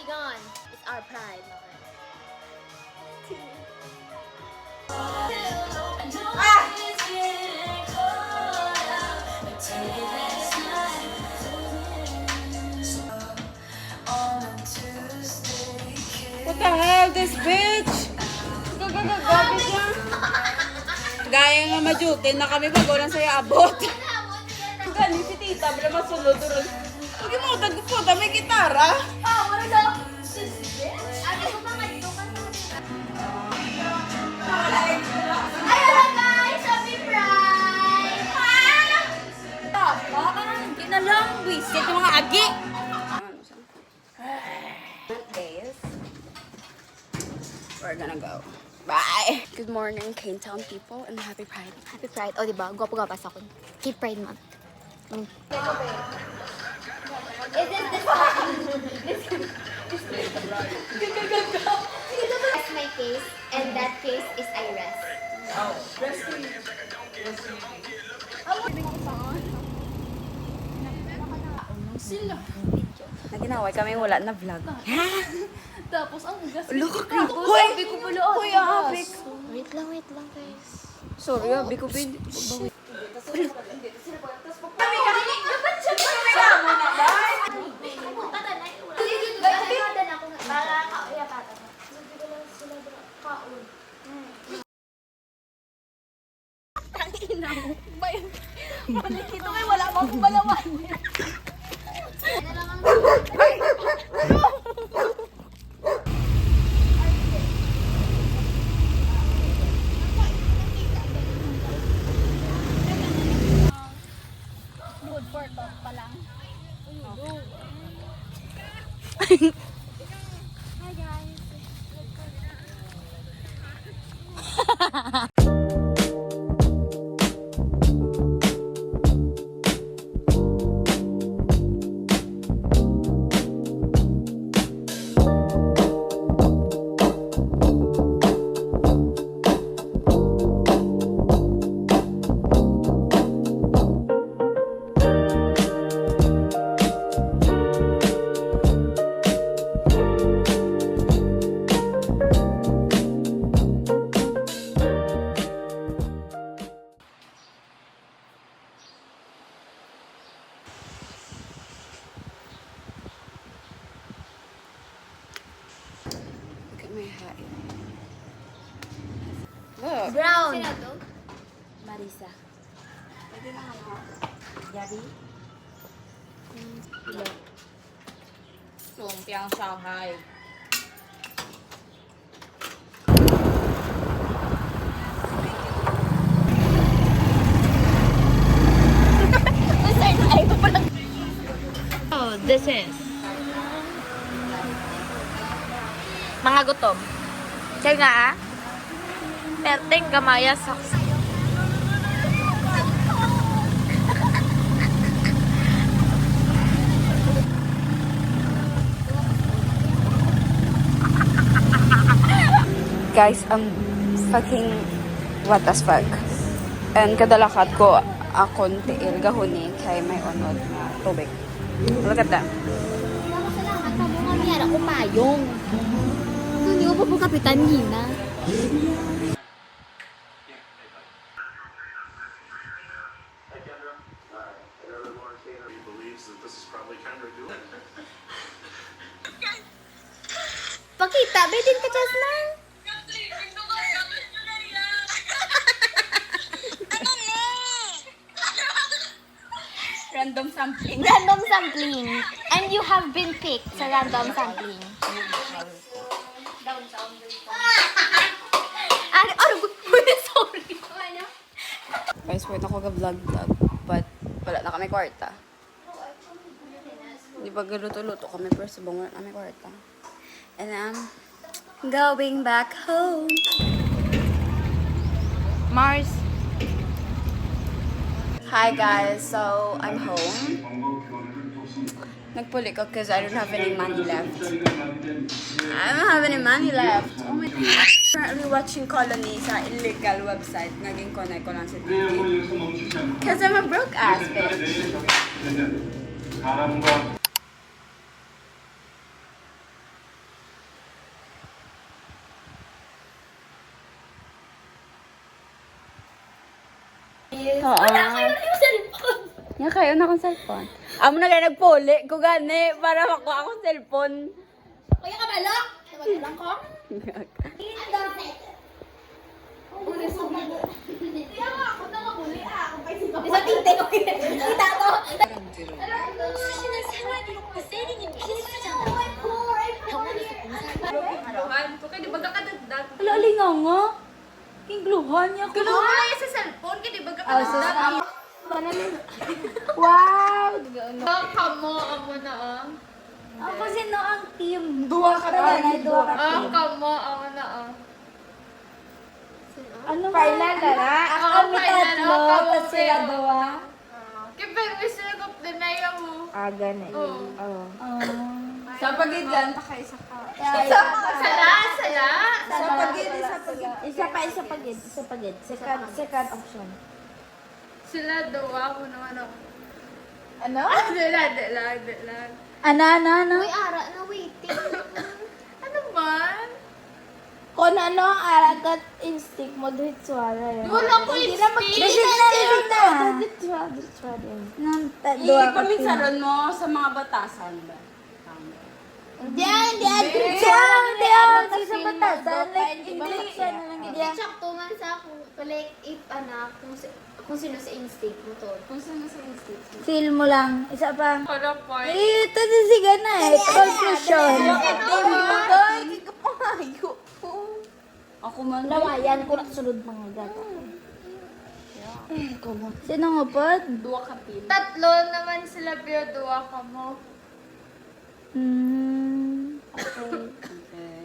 be gone. It's our pride, mga. What the hell, this bitch? Gagagagabit niya. Gaya nga majutin na kami bago lang sa'yo abot. Gani si tita, bala masulod doon. Huwag mo, tagputa, may gitara. Wala daw. Ate ko ba nga dito ka Ayun na guys! Happy Pride! Hindi na lang, wisit yung mga agi. Days. We're gonna go. Bye! Good morning, Cane Town people, and happy Pride. Happy Pride. O, diba? Gwapo-gwapas ako. Keep Pride Month. Is this That's my face, and that face is Iris. Naginaway kami wala na vlog. Tapos, ang gas. Look, Hoy! Sabi ko pala, Hoy, abik. Wait lang, guys. Sorry, abi ko bin. Ito may wala akong balawan. Food for talk pa lang. Hi guys. Look at my hat. Look. Brown. Marisa. Pwede na ako. Yabi? Lumpiang Shanghai. Oh, this is mga gutom. Kaya nga, perteng gamaya saks. Guys, I'm fucking what as fuck. And kadalakat ko akong tiil gahuni kay may unod na tubig. Look at that. Salamat pa mo nga miyara ko payong. Hindi ko po kapitan Gina. Pakita, bedin ka Chesman. Random sampling. Random sampling. And you have been picked sa random sampling. Sorry. Guys, wait ako ga-vlog. But wala na kami kwarta. Di ba galuto-luto kami pero subong wala kami kwarta. And I'm going back home. Mars. Hi guys, so I'm home. Nagpuli ko because I don't have any money left. I don't have any money left. Oh my God. I'm currently watching Colony sa illegal website. Naging connect ko lang sa TV. Because I'm a broke ass bitch. Oo. Wala kayo na yung cellphone. Yan kayo na akong cellphone. Amo na kayo nagpuli ko gani para makuha akong cellphone. Kaya ka balo? Lang ko? Kaya nga ako na mabuli Ako pa isa tinte ko. Kita ko. Wala, lingaw nga. Kingluhan niya ko. sa cellphone. Kaya di ba ka Wow! Kamo, amo na Ako sino ang team? Dua ka na. Dua ka team. Kamo, amo na Ano final na na? Ako kami tatlo, tapos sila dua. Kaya gusto ko din na yung mo. Gani. Oo. Sa pagidyan, isa ka. Sala. Sa pagid. Isa pagid. Second option. Sila daw ako naman ako. Ano? Dala. Ano? Uy, ara na waiting. Ano man? Kung ano ang aragat instinct mo, diritswara yun. Wala ko Hindi na instinct. Diritswara yun. Ipaminsaron mo sa mga batasan ba? Hindi. Diritswara sa batasan. Like, English na lang. Hindi sakto man sa ako. Like, if anak, kung sino sa instinct mo to. Kung saan sa instinct mo? Feel mo lang. Isa pa. Para point. Ito na siga na eh. Conclusion. Ako man. Lawayan ko na sunod mga gata. Sino nga po? Dua ka team. Tatlo naman sila pero duwa ka mo. Okay. Okay.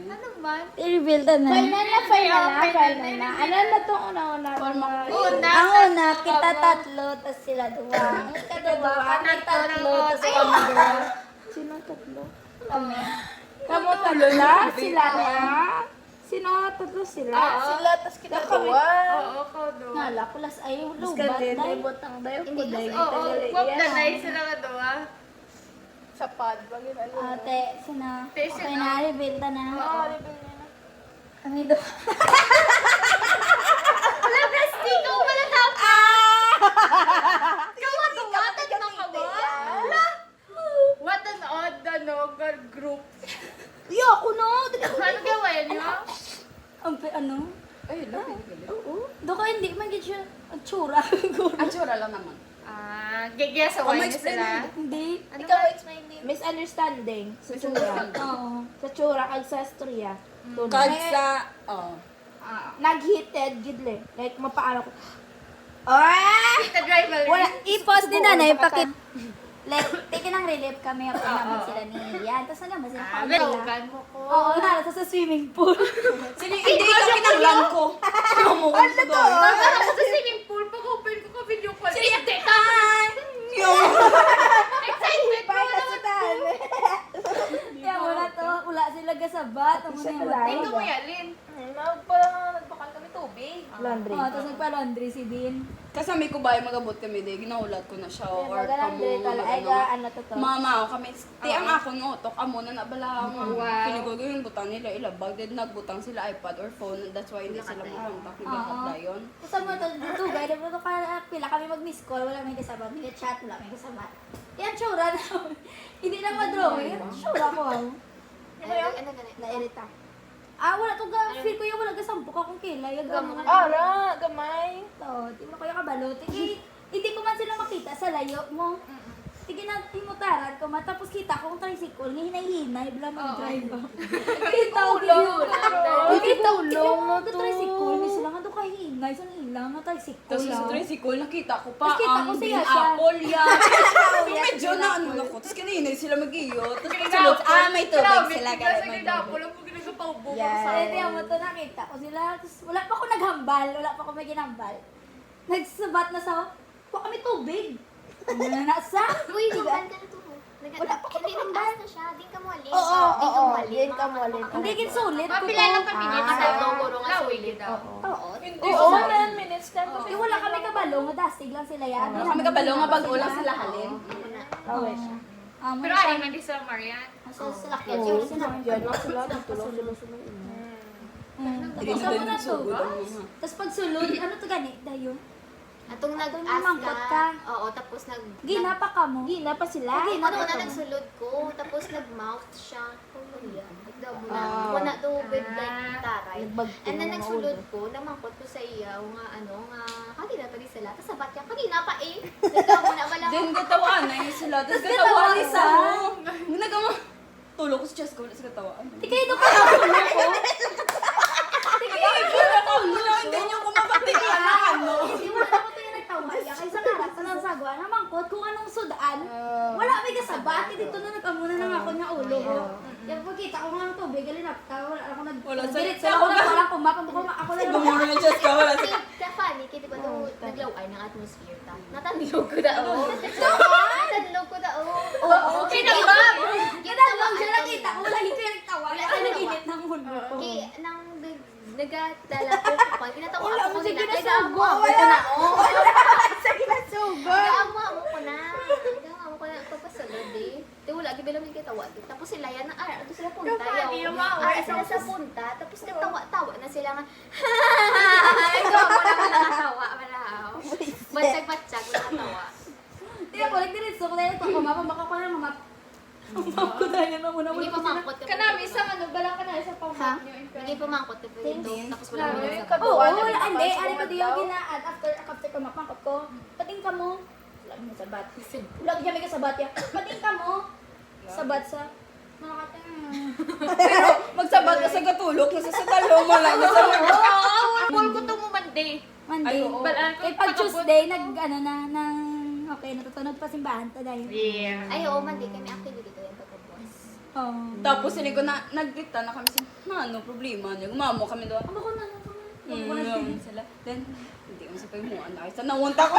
Ano man? I-reveal ta na. Final na. Ano na itong una-una? Una. Ang una, kita tatlo, tas sila dua. Ang ikadua, kami tatlo, tas kami dua. Sino tatlo? Kami. Kamu tatlo na? Sila na? Sino tatlo sila? Sila, tas kita dua. Oo, ko duwa. Nala, kulas ay lubat na. Botang dayo ko dayo. Oo, wag na na sila ka duwa. Ate, sina? Te, Okay sino? na, reveal ta na. Oo. Kami dua. Wala, bestie, ikaw pala tapa. Ikaw ang duwa, tatlo ka ba? Wala. What an odd, girl group. Yo, ako no. Ano gawain niyo? Ano? Ay, lapit. Oo. Doko hindi man gid siya ang tsura. Ang tsura lang naman. Gigya sa wine niyo sila. Hindi. Ano Ikaw ba? explain din. Misunderstanding sa tsura. Misunderstanding. Oo. Sa tsura kag sa storya. Kag sa... Oh. Nag-heated gid le. Like mapaano ko. Ah! Kita driver. Wala i-pause din na ipakit. Like, taking ng relief kami ako naman sila ni Yan. Tapos naman sila pa nila. Melogan mo ko. Oo, narito sa swimming pool. Hindi ka kinanglan ko. Ano to? Nagkala ko sa swimming pool. Pag-open ko video call. Hindi ka! Excited ko naman. Kaya wala to. Wala sila gasabat. Ang mga yung Tingnan mo yalin. Nagpakal kami tubig. laundry. Oo, tapos nagpa-laundry si Din. Kasami ko ba magabot kami di ginahulat ko na siya or Mag-laundry ka lang. Ay, ano to to. Mama ako kami. Ti ang ako ng utok amo na nabala ako. Wow. Pinigugo yung butang nila ilabag. Then nagbutang sila iPad or phone. That's why hindi sila makontak. Naglahat dayon. Sa mo to, dito guys, dito ka pila kami mag-miss call, wala may kasama, may chat, wala may kasama. Yan, tsura na. Hindi na ma-drawing. Yan, tsura ko. Ano ganit? Na-irita. Wala to ga. Feel ko yung wala kasampo ka kung kila. Yung gamang Ara, gamay. to. Di mo kaya kabalo. Hindi ko man sila makita sa layo mo. Sige na, timutaran ko. Tapos kita ko kung tricycle, hinay-hinay, bla mag-drive ako. Kita ko yun. Kita ko yung tricycle, hindi sila nga doon kahinay. Saan ilang na tricycle Tapos sa tricycle, nakita ko pa Tapos kita ko ang siya green siya. apple yan. Medyo na ano na ko. Tapos kanina sila mag-iyo. Tapos pagsulot, may tubig sila. Sa ginapo lang po ginagapaubo ko sa Hindi mo to nakita ko sila. Tapos wala pa ako naghambal. Wala pa ako may ginambal. Nagsabat na sa, huwag kami tubig. Ano na nasa? Uy, naman ka na to. Wala pa ako Hindi nang na siya. Di ka mo alin. Oo. Hindi kin sulit ko Mapila lang to. kami dito sa Togoro nga sulit daw. Oo. Hindi ko 7 minutes lang. Eh, wala kami kabalo. Dastig lang sila yan. Wala kami kabalo nga bago lang sila halin. Oo. Pero ayun nga di sa Marian. Sa salakyan. Yung sinakyan. Hindi Tapos na mo din na to. sugod ang mga. Tapos pag sulod, ano to gani? Dayo. Atong Atong nag-ask namangkot ka. ka. Oo, tapos Gina pa ka mo. Gina pa sila. Gina Ano pa na to. nagsulod ko, tapos nag-mouth siya. Ikaw mo na. Ah. Wala to with like taray. Nagbag ko And then na nagsulod ko, namangkot ko sa iya, nga ano, nga, kanina pa rin sila. Tapos sabat niya, kanina pa eh. Ikaw mo na, wala Diyan ko. katawaan na yun sila. Tapos Tas katawaan katawaan isa. sa- Nagama. Tulog ko sa chest ko. Tapos katawaan. Di kayo doon ka na ako. Hindi nyo kumabatigyan na ano. Di wala ako tayo nagtawa. Kaysa karap sa nasagwa, namangkot kung anong sudaan. Wala may kasabat. Dito na nagkamuna ng ako niya ulo. Yung pagkita ko nga ng tubig, galinap ka. Wala ako nag... Wala, Diretso sa- ako nagpalang kumapang ako na Gumuro ng chest ka. Wala sa... Ka funny, kaya diba ito naglaway ng atmosphere ta? Natanlog ko na oh. Natanlog ko na oh. Oo, kinabab! Kinabab siya nakita ko. Wala hindi nagtawa. Wala Wala ka naginit ng ulo ko. Okay, nang nagatala ko pa, kinatawa Wala ako mo siya nila. ginasugo. Nagaamo ko na oh. Sa ginasugo. Nagaamo ko na. Nagaamo ko na. Papasalod eh. Di wala, gibilang yung kitawa. Tapos sila yan, ito sila punta. Sila sa punta. Tapos nagtawa-tawa na sila nga. Nagaamo na nakatawa. Malaw. Batsag-batsag, nakatawa. Di ako, nagdiretso ko dahil ito. Kumapang baka ko na mga... Kumapang ko dahil na muna. Hindi pamangkot ka. Kanami, isang ano, balang ka na, isang Ha? pamangkot niyo. Hindi pamangkot ka dito. Tapos wala mo Grabe, sa kabuo. Oo, Wala wala. naman Hindi, kapal ano sa ko di mga yung ginaan. After kumapangkot ko, pating ka mo. Wala mo sa bat. Wala ko may kasabat ya. Pating ka mo. Sabat sa... Nakakating. Pero magsabat ka sa gatulog. Nasa sa talong mo lang. Nasa Call ko to mo Monday. Monday. Ay, oo. Balaan ko Eh, pag pagkabot. Tuesday, ano na, ng... Okay, natutunog pa simbahan to dahil. Ay, oo, Monday kami activity ko yan pagkabos. Oo. Tapos hindi ko na nagdikta na kami sa ano problema niya. Gumamo kami doon. Amo ko na. Yun sila. Then, hindi ko sa pagmuan na. Isa nawunta ko.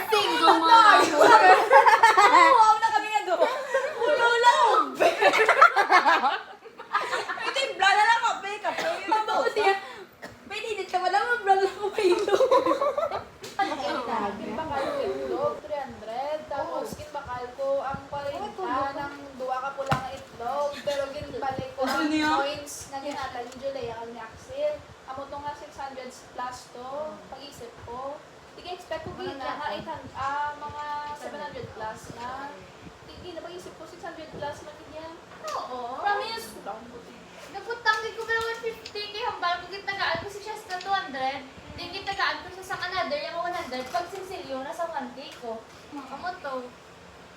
Single mo. Wow na kami nga doon. Ulo lang. Ay, timpla na lang kape. Kape. Mabako siya. Pwede din ka wala mo, bro lang ko kayo. Skin bakal ko itlog, 300. Tapos skin bakal ko ang parinta ng duwa ka pula nga itlog. Pero ginbalik ko Ano ang niya? coins na ginata ni Julia ang ni Axel. Amo to nga 600 plus to. Pag-isip ko. Hindi expect ko gina nga 800, mga 700 plus na. Hindi na pag-isip ko 600 plus man yan. Oo. Promise. Nagputang ko pa 150 kay hambal ko gitagaan ko si Shasta 200. Hindi gitagaan ko siya sa another yung 100. Pag sinsilyo na sa 1K ko. Amo to.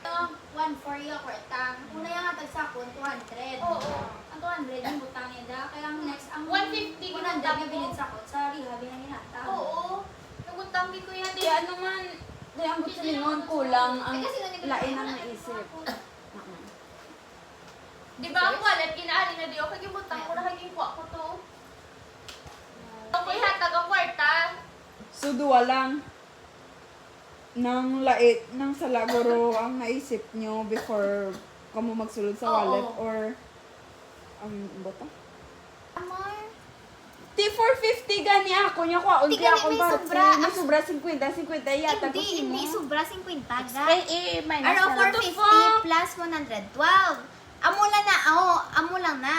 140 yung kwarta. Una yung atag sa akon, 200. Oo. Ang 200 yung butang niya da. Kaya ang next, ang 150 100 ginutang yung mo. bilid sa akon. Sa rehab yung hinata. Oo. Nagputang ko yan. Kaya naman, dahil ang butsilingon kulang ang Kasi ganito na- lain ang naisip. Di ba ang wallet ginaali na di ako gibutang ko na hagingwa ko to. Ako ihatag ang kwarta. So, duwa lang ng lait ng salaguro ang naisip nyo before kamo magsulod sa wallet Oo. or bota? Amor. T450 gani ako niya ko Di unti gani, akong may party. sobra. May sobra 50 yata ko Hindi sino. sobra 50 ga. minus Ano, na lang. 450 plus 112. Amo lang na, amo lang na.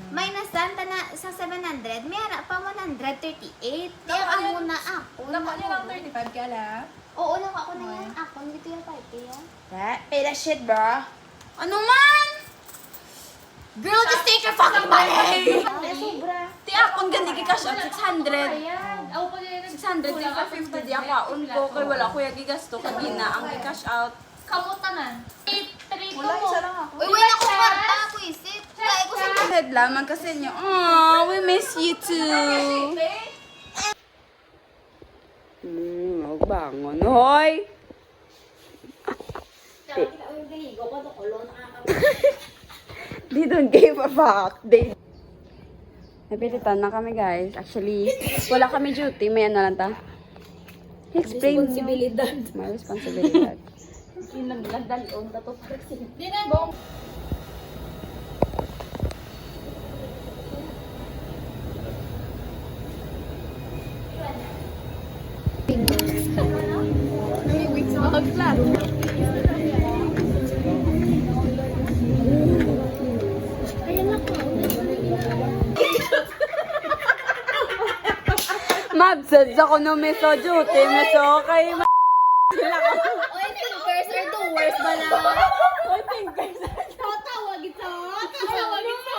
Minus dan na sa 700, may harap pa 138. Kaya amo na ako. Nakuha niya lang 35 ka lang. Oo, nakuha ko na yan. Ako, dito yung party yan. Pay that shit, bro. Ano man? Girl, just take your fucking money! Ay, sobra. Ti akong gandi kay cash out 600. Ayan. Ako pa yan. 600 di pa 50 di ako ko kay wala ko yung gigasto kagina ang cash out. Kamutanan. 8-3 Wala, isa lang ako. Uy, wala ko kwarta. Ako isip. Kaya ko sa... Head lamang kasi niyo. Oh, we miss you too. Magbangon. Hoy! They don't give a fuck. They... Napilitan na kami guys. Actually, wala kami duty. May ano lang ta. Explain responsibilidad. May responsibilidad. Di na, bong. absent ako no meso duty, meso kay sila ka. Oy, thinkers are doers ba na? Oy, thinkers. Tawag ito. Tawag ito.